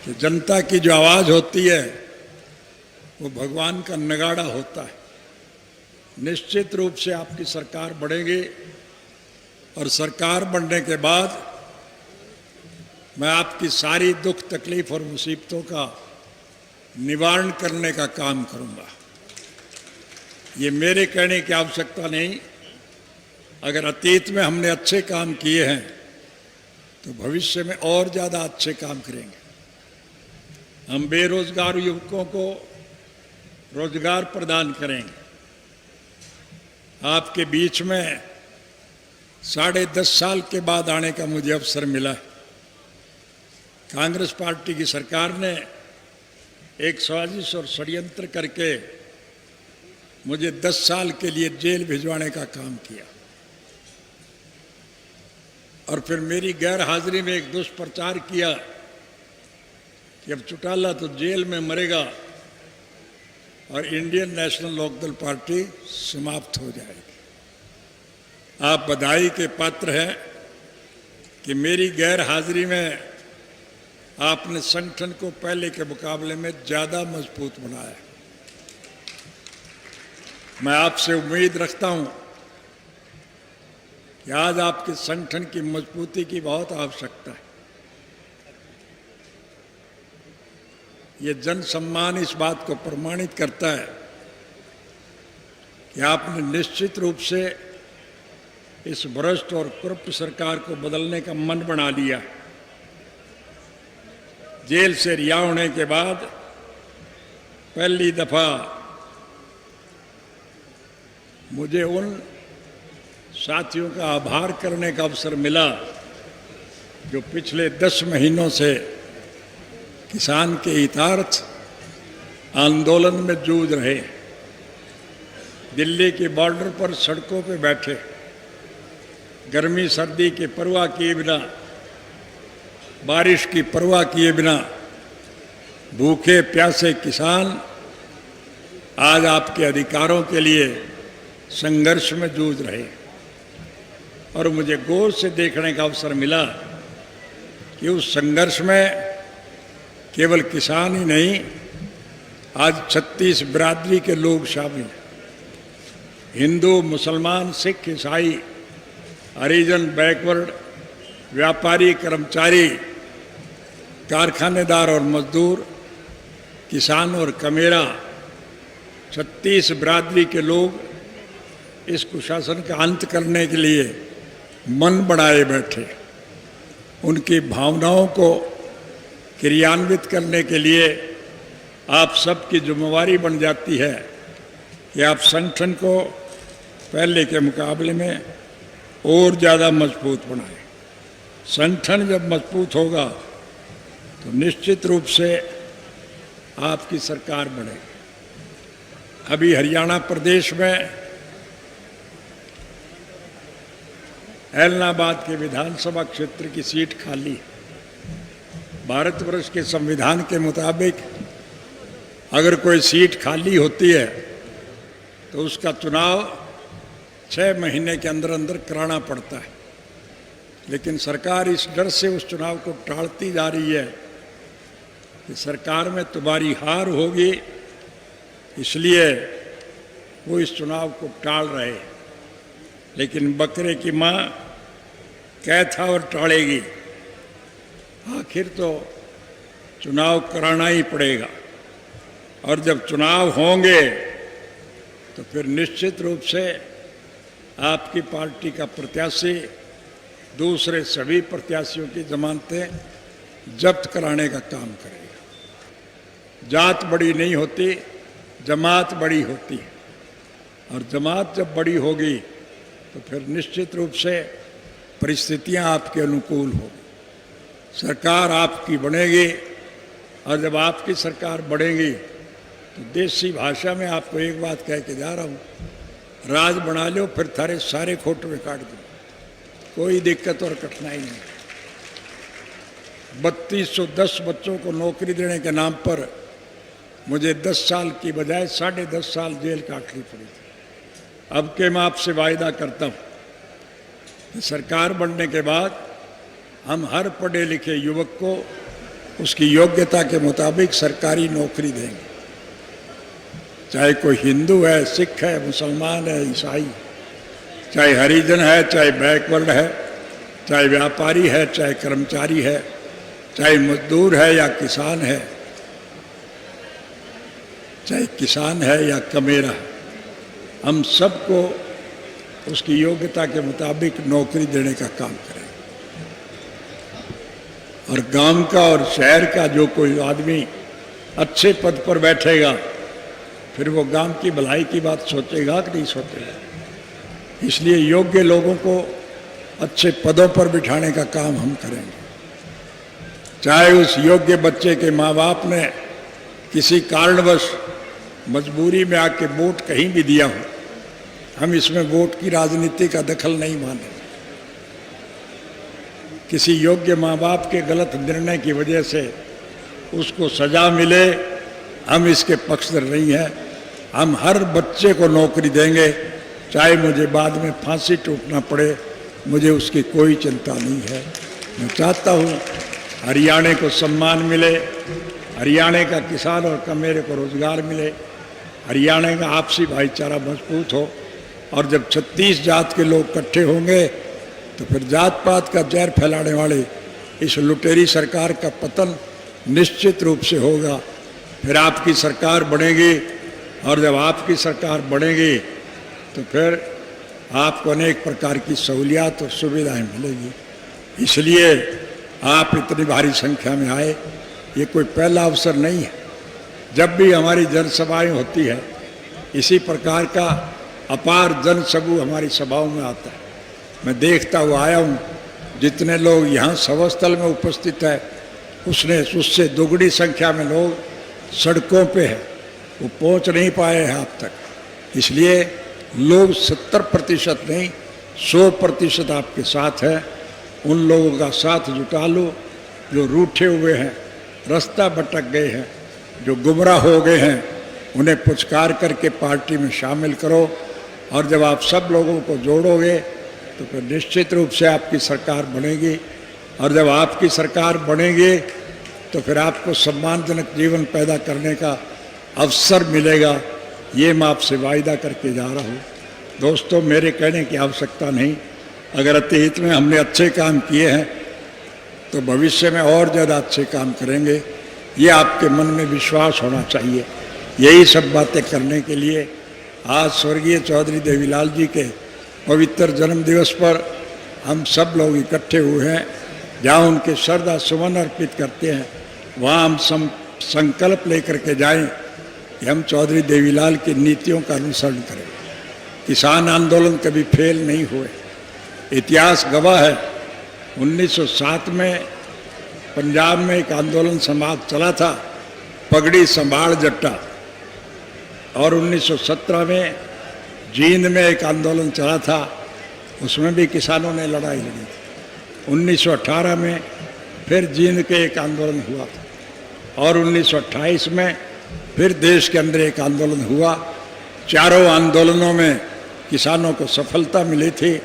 कि जनता की जो आवाज होती है वो भगवान का नगाड़ा होता है। निश्चित रूप से आपकी सरकार बढ़ेगी और सरकार बनने के बाद मैं आपकी सारी दुख तकलीफ और मुसीबतों का निवारण करने का काम करूंगा। ये मेरे कहने की आवश्यकता नहीं। अगर अतीत में हमने अच्छे काम किए हैं तो भविष्य में और ज़्यादा अच्छे काम करेंगे। हम बेरोजगार युवकों को रोजगार प्रदान करेंगे। आपके बीच में 10.5 साल के बाद आने का मुझे अवसर मिला। कांग्रेस पार्टी की सरकार ने एक साजिश और षड्यंत्र करके मुझे 10 साल के लिए जेल भिजवाने का काम किया और फिर मेरी गैर हाजिरी में एक दुष्प्रचार किया कि अब चौटाला तो जेल में मरेगा और इंडियन नेशनल लोकदल पार्टी समाप्त हो जाएगी। आप बधाई के पात्र हैं कि मेरी गैर हाजिरी में आपने संगठन को पहले के मुकाबले में ज़्यादा मजबूत बनाया। मैं आपसे उम्मीद रखता हूं कि आज आपके संगठन की मजबूती की बहुत आवश्यकता है। ये जन सम्मान इस बात को प्रमाणित करता है कि आपने निश्चित रूप से इस भ्रष्ट और कुरूप सरकार को बदलने का मन बना लिया। जेल से रिहा होने के बाद पहली दफा मुझे उन साथियों का आभार करने का अवसर मिला जो पिछले 10 महीनों से किसान के हितार्थ आंदोलन में जूझ रहे। दिल्ली के बॉर्डर पर सड़कों पर बैठे, गर्मी सर्दी की परवाह किए बिना, बारिश की परवाह किए बिना भूखे प्यासे किसान आज आपके अधिकारों के लिए संघर्ष में जूझ रहे। और मुझे गौर से देखने का अवसर मिला कि उस संघर्ष में केवल किसान ही नहीं, आज 36 बिरादरी के लोग शामिल हैं। हिंदू, मुसलमान, सिख, ईसाई, हरिजन, बैकवर्ड, व्यापारी, कर्मचारी, कारखानेदार और मजदूर, किसान और कमेरा, 36 बिरादरी के लोग इस कुशासन का अंत करने के लिए मन बनाए बैठे। उनकी भावनाओं को क्रियान्वित करने के लिए आप सबकी जिम्मेवारी बन जाती है कि आप संगठन को पहले के मुकाबले में और ज़्यादा मजबूत बनाएं। संगठन जब मजबूत होगा तो निश्चित रूप से आपकी सरकार बढ़ेगी। अभी हरियाणा प्रदेश में ऐलनाबाद के विधानसभा क्षेत्र की सीट खाली है। भारतवर्ष के संविधान के मुताबिक अगर कोई सीट खाली होती है तो उसका चुनाव 6 महीने के अंदर अंदर कराना पड़ता है। लेकिन सरकार इस डर से उस चुनाव को टालती जा रही है कि सरकार में तुम्हारी हार होगी, इसलिए वो इस चुनाव को टाल रहे। लेकिन बकरे की माँ कैथा और टालेगी, आखिर तो चुनाव कराना ही पड़ेगा। और जब चुनाव होंगे तो फिर निश्चित रूप से आपकी पार्टी का प्रत्याशी दूसरे सभी प्रत्याशियों की जमानतें जब्त कराने का काम करेगा। जात बड़ी नहीं होती, जमात बड़ी होती है। और जमात जब बड़ी होगी तो फिर निश्चित रूप से परिस्थितियां आपके अनुकूल होगी। सरकार आपकी बनेगी और जब आपकी सरकार बढ़ेगी तो देसी भाषा में आपको एक बात कह के जा रहा हूँ, राज बना लो फिर थारे सारे खोट में काट दो, कोई दिक्कत और कठिनाई नहीं। 3210 बच्चों को नौकरी देने के नाम पर मुझे 10 साल की बजाय 10.5 साल जेल काटनी पड़ी थी। अब के मैं आपसे वायदा करता हूँ कि सरकार बनने के बाद हम हर पढ़े लिखे युवक को उसकी योग्यता के मुताबिक सरकारी नौकरी देंगे। चाहे कोई हिंदू है, सिख है, मुसलमान है, ईसाई, चाहे हरिजन है, चाहे बैकवर्ड है, चाहे व्यापारी है, चाहे कर्मचारी है, चाहे मजदूर है या किसान है, चाहे किसान है या कमेरा है, हम सबको उसकी योग्यता के मुताबिक नौकरी देने का काम करें। और गांव का और शहर का जो कोई आदमी अच्छे पद पर बैठेगा, फिर वो गांव की भलाई की बात सोचेगा कि नहीं सोचेगा। इसलिए योग्य लोगों को अच्छे पदों पर बिठाने का काम हम करेंगे। चाहे उस योग्य बच्चे के माँ बाप ने किसी कारणवश मजबूरी में आके वोट कहीं भी दिया हो, हम इसमें वोट की राजनीति का दखल नहीं माने। किसी योग्य माँ बाप के गलत निर्णय की वजह से उसको सजा मिले, हम इसके पक्षधर नहीं हैं। हम हर बच्चे को नौकरी देंगे, चाहे मुझे बाद में फांसी टूटना पड़े, मुझे उसकी कोई चिंता नहीं है। मैं चाहता हूँ हरियाणा को सम्मान मिले, हरियाणा का किसान और कमेरे को रोजगार मिले, हरियाणा का आपसी भाईचारा मजबूत हो। और जब 36 जात के लोग इकट्ठे होंगे तो फिर जात पात का जहर फैलाने वाले इस लुटेरी सरकार का पतन निश्चित रूप से होगा। फिर आपकी सरकार बनेगी, और जब आपकी सरकार बनेगी तो फिर आपको अनेक प्रकार की सहूलियात और सुविधाएं मिलेगी। इसलिए आप इतनी भारी संख्या में आए, ये कोई पहला अवसर नहीं है। जब भी हमारी जनसभाएं होती है, इसी प्रकार का अपार जनसमूह हमारी सभाओं में आता है। मैं देखता हुआ आया हूँ, जितने लोग यहाँ सभास्थल में उपस्थित है, उससे दोगुनी संख्या में लोग सड़कों पे है, वो पहुँच नहीं पाए हैं अब तक। इसलिए लोग 70% नहीं 100% आपके साथ है। उन लोगों का साथ जुटा लो जो रूठे हुए हैं, रास्ता भटक गए हैं, जो गुमराह हो गए हैं, उन्हें पुचकार करके पार्टी में शामिल करो। और जब आप सब लोगों को जोड़ोगे तो फिर निश्चित रूप से आपकी सरकार बनेगी। और जब आपकी सरकार बनेगी तो फिर आपको सम्मानजनक जीवन पैदा करने का अवसर मिलेगा। ये मैं आपसे वायदा करके जा रहा हूँ। दोस्तों, मेरे कहने की आवश्यकता नहीं। अगर अतीत में हमने अच्छे काम किए हैं तो भविष्य में और ज़्यादा अच्छे काम करेंगे, ये आपके मन में विश्वास होना चाहिए। यही सब बातें करने के लिए आज स्वर्गीय चौधरी देवीलाल जी के पवित्र जन्म दिवस पर हम सब लोग इकट्ठे हुए हैं। जहाँ उनके श्रद्धा सुमन अर्पित करते हैं, वहाँ हम संकल्प लेकर के जाएं कि हम चौधरी देवीलाल की नीतियों का अनुसरण करें। किसान आंदोलन कभी फेल नहीं हुए। इतिहास गवाह है, 1907 में पंजाब में एक आंदोलन समाज चला था, पगड़ी संभाल जट्टा। और 1917 में जींद में एक आंदोलन चला था, उसमें भी किसानों ने लड़ाई लड़ी थी। 1918 में फिर जींद के एक आंदोलन हुआ था, और 1928 में फिर देश के अंदर एक आंदोलन हुआ। चारों आंदोलनों में किसानों को सफलता मिली थी।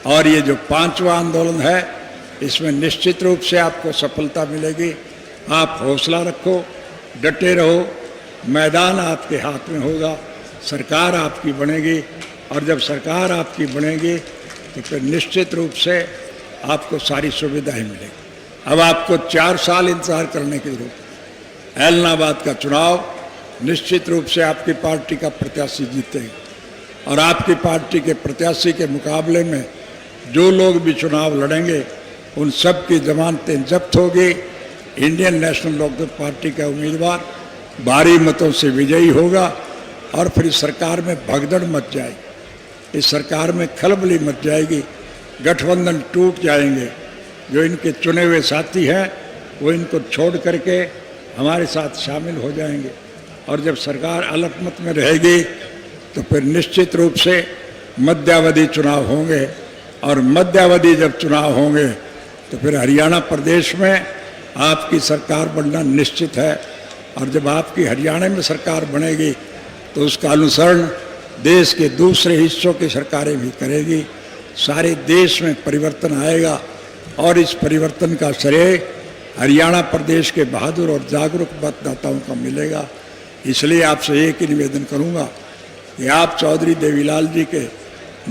और ये जो 5वां आंदोलन है, इसमें निश्चित रूप से आपको सफलता मिलेगी। आप हौसला रखो, डटे रहो, मैदान आपके हाथ में होगा, सरकार आपकी बनेगी। और जब सरकार आपकी बनेगी तो फिर निश्चित रूप से आपको सारी सुविधाएं मिलेगी। अब आपको 4 साल इंतजार करने की जरूरत है। ऐलनाबाद का चुनाव निश्चित रूप से आपकी पार्टी का प्रत्याशी जीतेगा। और आपकी पार्टी के प्रत्याशी के मुकाबले में जो लोग भी चुनाव लड़ेंगे, उन सब की जमानतें जब्त होगी। इंडियन नेशनल लोकदल पार्टी का उम्मीदवार भारी मतों से विजयी होगा। और फिर इस सरकार में भगदड़ मच जाएगी, इस सरकार में खलबली मच जाएगी, गठबंधन टूट जाएंगे। जो इनके चुने हुए साथी हैं वो इनको छोड़ करके हमारे साथ शामिल हो जाएंगे। और जब सरकार अलग में रहेगी तो फिर निश्चित रूप से मध्यावधि चुनाव होंगे। और मध्यावधि जब चुनाव होंगे तो फिर हरियाणा प्रदेश में आपकी सरकार बनना निश्चित है। और जब आपकी हरियाणा में सरकार बनेगी तो उसका अनुसरण देश के दूसरे हिस्सों की सरकारें भी करेगी। सारे देश में परिवर्तन आएगा। और इस परिवर्तन का श्रेय हरियाणा प्रदेश के बहादुर और जागरूक मतदाताओं का मिलेगा। इसलिए आपसे एक ही निवेदन करूंगा कि आप चौधरी देवीलाल जी के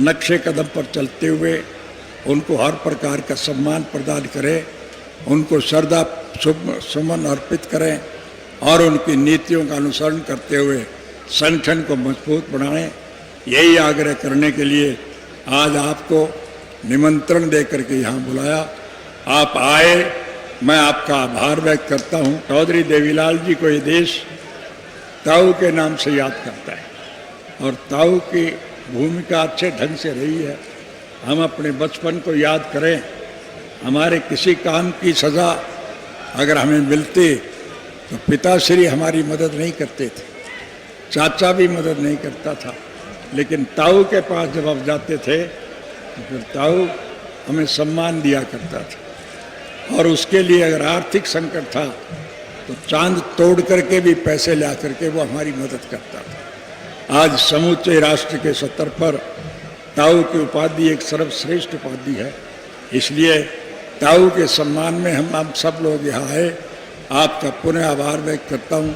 नक्शे कदम पर चलते हुए उनको हर प्रकार का सम्मान प्रदान करें, उनको श्रद्धा सुमन अर्पित करें और उनकी नीतियों का अनुसरण करते हुए संगठन को मजबूत बनाएं। यही आग्रह करने के लिए आज आपको निमंत्रण देकर के यहाँ बुलाया। आप आए, मैं आपका आभार व्यक्त करता हूँ। चौधरी देवीलाल जी को ये देश ताऊ के नाम से याद करता है और ताऊ की भूमिका अच्छे ढंग से रही है। हम अपने बचपन को याद करें, हमारे किसी काम की सज़ा अगर हमें मिलती तो पिताश्री हमारी मदद नहीं करते थे, चाचा भी मदद नहीं करता था, लेकिन ताऊ के पास जब आप जाते थे तो फिर ताऊ हमें सम्मान दिया करता था। और उसके लिए अगर आर्थिक संकट था तो चांद तोड़ करके भी पैसे ला करके वो हमारी मदद करता था। आज समूचे राष्ट्र के स्तर पर ताऊ की उपाधि एक सर्वश्रेष्ठ उपाधि है। इसलिए ताऊ के सम्मान में हम सब लोग यहाँ आए। आपका पुनः आभार व्यक्त करता हूँ।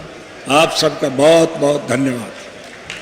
आप सबका बहुत बहुत धन्यवाद।